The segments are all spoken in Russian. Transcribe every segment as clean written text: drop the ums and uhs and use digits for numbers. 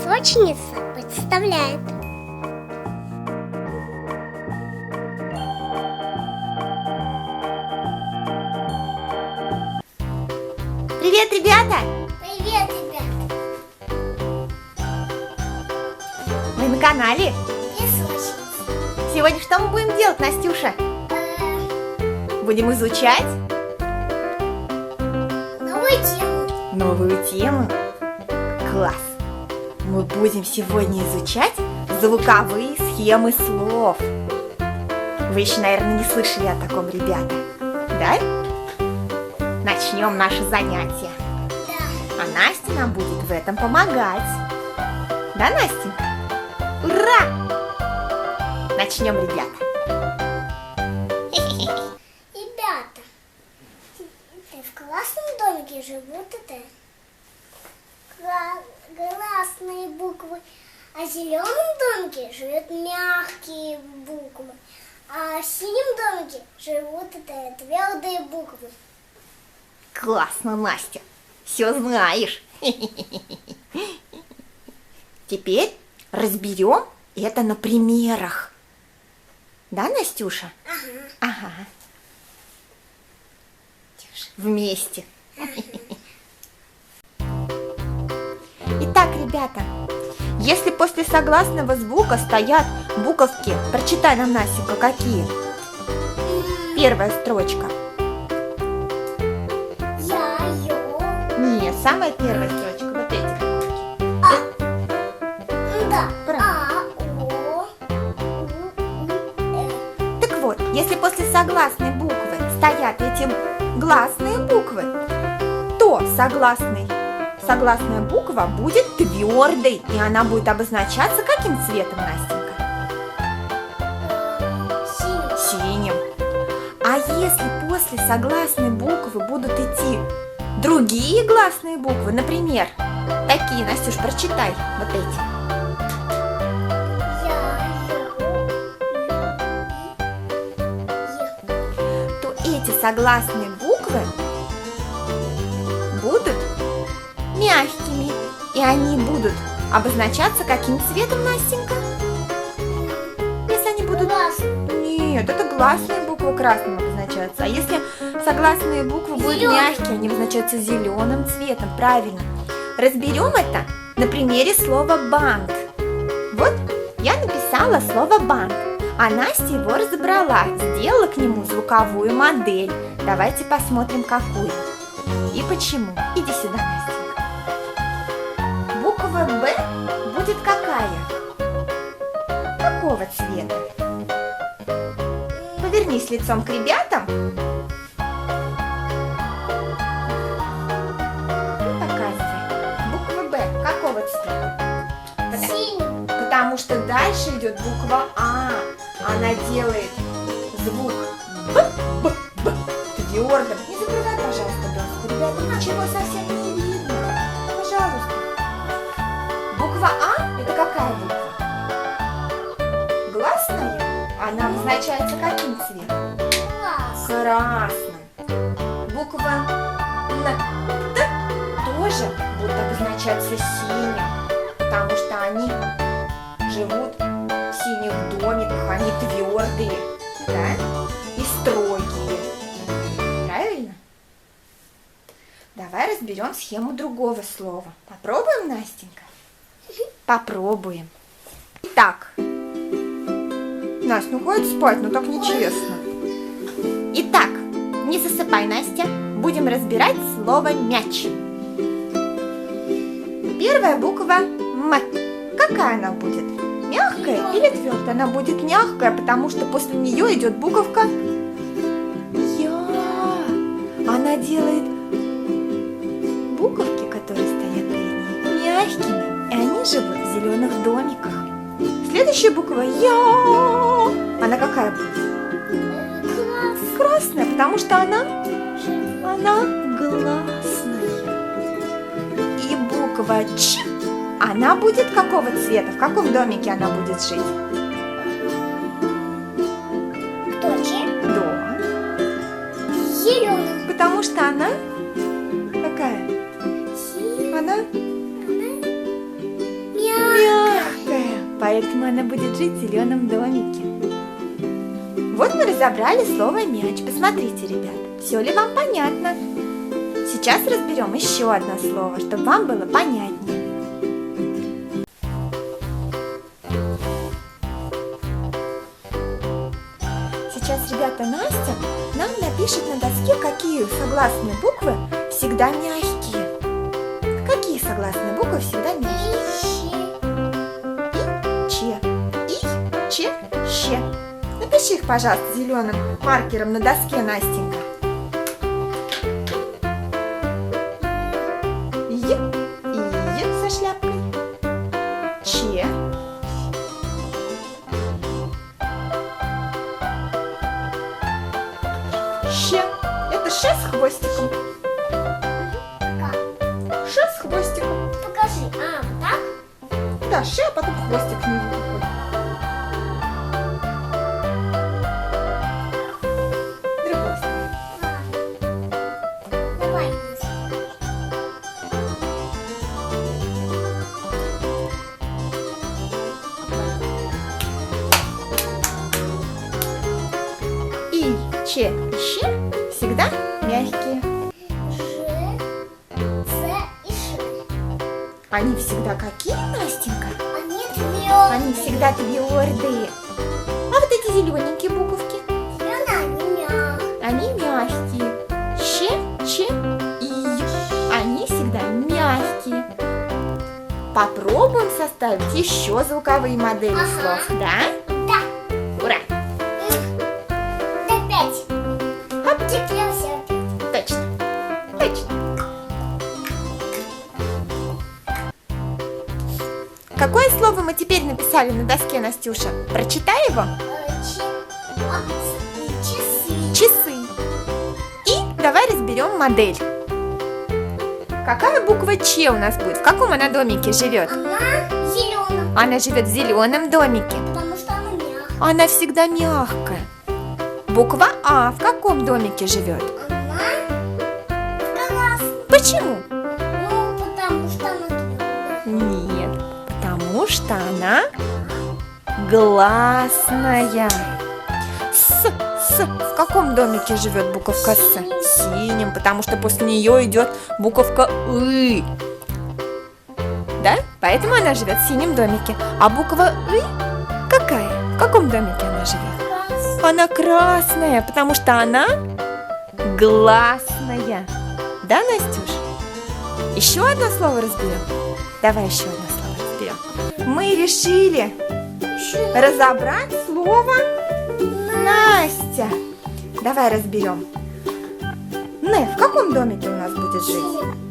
Песочница представляет. Привет, ребята! Привет, ребята! Мы на канале. Песочница. Сегодня что мы будем делать, Настюша? Будем изучать Новую тему. новую тему. Класс! Мы будем сегодня изучать звуковые схемы слов. Вы еще, наверное, не слышали о таком, ребята. Да? Начнем наше занятие. Да. А Настя нам будет в этом помогать. Да, Настенька? Ура! Начнем, ребята. Ребята, в классном домике живут гласные буквы, а в зеленом домике живут мягкие буквы, а в синем домике живут твердые буквы. Классно, Настя. Все знаешь. Теперь разберем это на примерах. Да, Настюша? Ага. Вместе. Итак, ребята, если после согласного звука стоят буковки, прочитай нам, Настенька, какие? Первая строчка. Я, ё. Нет, самая первая строчка. Вот эти. Да. Правильно. О, У, Так вот, если после согласной буквы стоят эти гласные буквы, то согласная буква будет твердой, и она будет обозначаться каким цветом, Настенька? Синий. Синим. А если после согласной буквы будут идти другие гласные буквы, например, такие, Настюш, прочитай вот эти. То эти согласные буквы будут мягкими, и они будут обозначаться каким цветом, Настенька? Если они будут... Нет, это гласные буквы красным обозначаются. А если согласные буквы будут Зелёным. мягкие, они обозначаются зеленым цветом. Правильно. Разберем это на примере слова банк. Вот я написала слово банк, а Настя его разобрала, сделала к нему звуковую модель. Давайте посмотрим, какую и почему. Иди сюда, Настенька. Буква Б будет какая? Какого цвета? Повернись лицом к ребятам. И показывай. Буква Б какого цвета? Синий. Потому что дальше идет буква А. Она делает звук Б, твердым. Не закрывай, пожалуйста, доску. Ребята, ничего совсем не видно. Пожалуйста. Буква А – это какая буква? Гласная? Она обозначается каким цветом? Класс. Красным. Буква Н, Т тоже будут обозначаться синим, потому что они живут в синих домиках, они твердые, да, и строгие. Правильно? Давай разберем схему другого слова. Попробуем, Настенька? Попробуем. Итак, Настя, ну хватит спать, ну так нечестно. Итак, не засыпай, Настя. Будем разбирать слово мяч. Первая буква М. Какая она будет? Мягкая или твердая? Она будет мягкая, потому что после нее идет буковка Я. Она делает буковки, которые стоят перед ней, мягкими, и они живут в зеленых домиках. Следующая буква Я. Она какая будет? Класс. Красная, потому что она гласная. И буква Ч, она будет какого цвета? В каком домике она будет жить? Кто че? Да. Зеленый. Потому что она какая? Она Мяу. поэтому она будет жить в зеленом домике. Вот мы разобрали слово мяч. Посмотрите, ребят, все ли вам понятно? Сейчас разберем еще одно слово, чтобы вам было понятнее. Сейчас, ребята, Настя нам напишет на доске, какие согласные буквы всегда мягкие. Какие согласные буквы всегда мягкие? И, че, ще. Напиши их, пожалуйста, зеленым маркером на доске, Настенька. И со шляпкой. Че. Ще. Это ше с хвостиком. Как? Ше с хвостиком. Покажи. А, вот так? Да, ше, а потом хвостик к нему такой. Другой стороны. Давай. И, че, и ще всегда мягкие. Ж, Ц и Ш. Они всегда какие, Настенька? Они твердые. Они всегда твердые. А вот эти зелененькие буковки, они мягкие. Ще, че, и. Они всегда мягкие. Попробуем составить еще звуковые модели Ага. слов, да? Да. Ура! До 5. Хоп, Теперь все. точно, точно. Какое слово мы теперь написали на доске, Настюша? Прочитай его. Часы. Часы. И давай разберем модель. Какая буква Ч у нас будет? В каком она домике живет? Она зеленая, Она живет в зеленом домике. потому что она мягкая. Она всегда мягкая. Буква А в каком домике живет? Она красная. Почему? Ну, потому что она твердая. Нет, потому что она гласная. В каком домике живет буковка С? В синем, потому что после нее идет буковка И. Да? Поэтому она живет в синем домике. А буква И какая? В каком домике она живет? Красная. Она красная, потому что она гласная. Да, Настюш? Еще одно слово разберем? Давай еще одно слово разберем. Мы решили разобрать слово Настя. Давай разберем. Н в каком домике у нас будет жить?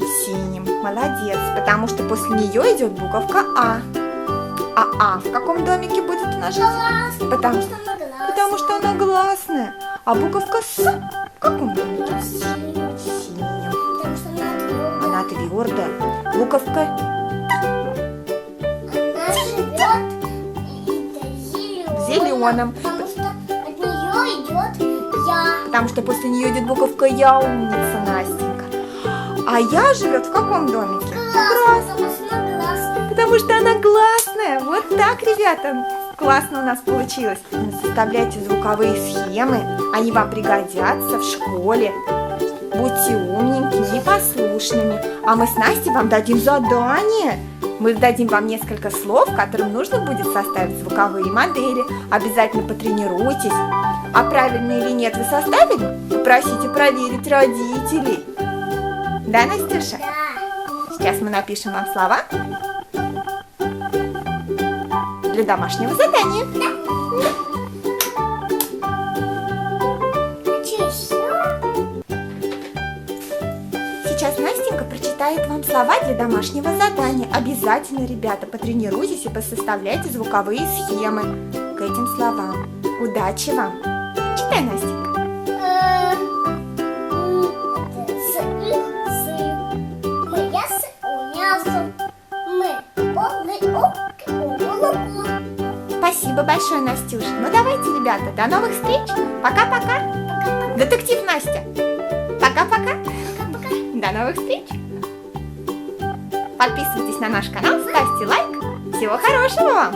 В синем. Молодец, потому что после нее идет буковка А. А в каком домике будет у нас жить? Красная, Потому что она гласная. Потому что она гласная. А буковка С в каком домике? В Синяя. синем. Потому что она твердая. Она твердая. Буковка Она живет в зеленом. Потому что от нее идет я. Потому что после нее идет буковка Я, умница, Настенька. А Я живет в каком домике? Потому что она гласная. Потому что она гласная. Вот так, ребята. Классно у нас получилось. Составляйте звуковые схемы. Они вам пригодятся в школе. Будьте умненькими и послушными. А мы с Настей вам дадим задание. Мы дадим вам несколько слов, которым нужно будет составить звуковые модели. Обязательно потренируйтесь. А правильно или нет вы составили? Попросите проверить родителей. Да, Настюша? Да. Сейчас мы напишем вам слова для домашнего задания. Что еще? Сейчас Настенька прочитает вам слова для домашнего задания. Обязательно, ребята, потренируйтесь и посоставляйте звуковые схемы к этим словам. Удачи вам! Читай, Настенька. Спасибо большое, Настюша. Ну давайте, ребята, до новых встреч. Пока-пока. Детектив Настя. Пока-пока. До новых встреч. Подписывайтесь на наш канал, ставьте лайк. Всего хорошего вам.